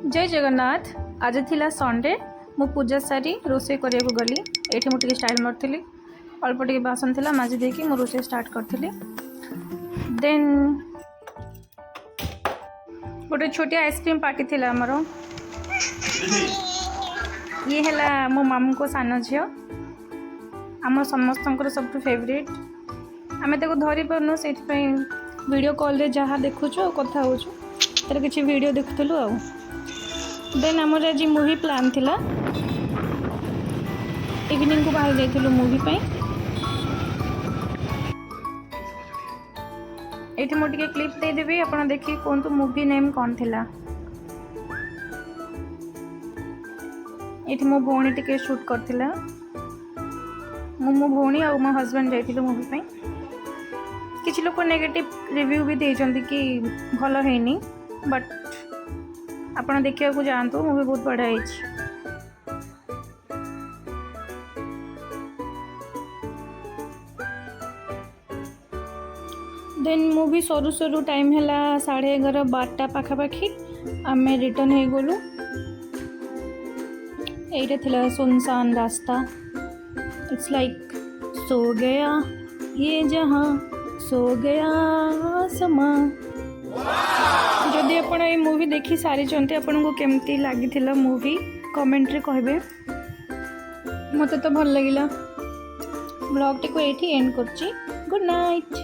जय जगन्नाथ। आज थिला संडे मु पूजा सारी रोसे करिया को गली एठी मुझे स्टाइल मारती अल्प टे बासन थिला माजी देकी मु रोसे स्टार्ट करथली। देन गोटे छोटी आइसक्रीम पार्टी थिला हमर ये हैला मो मामू को सान झियो आम समस्त सब फेवरेट आम धरी पारनु से वीडियो कॉल रे जहाँ देखुचु कथा होचु तर किछि वीडियो देखुथलु आ। देन आमर आज मूवी प्लान थिला इवनिंग को बाहर जाइथिलु मूवी पे। एठी मो टिके क्लिप दे देबी आपण देखि कोनतु मूवी नेम कोन थिला। एठी मो भौणी टिके शूट करथिला मो भौणी आ मो हस्बैंड जाइथिलु मूवी पे। किछि लोक नेगेटिव रिव्यू भी देइचंती कि भलो हेनी बट आपण देखिया को जानतो मूवी बहुत बढ़िया है। देन मूवी सरू सरू टाइम हैला 11:30 12टा पाखापाखि आम रिटर्न हो गलु। एटा थिला सुनसान रास्ता इट्स लाइक सो गया ये जहां सो गया आसमां। जदि आपण ये मूवी देखी सारी चंती आपण को केमती लागी मूवी कमेंट रे कहबे। मते तो भल लागिला। ब्लॉग टी को एठी एंड करची। Good night.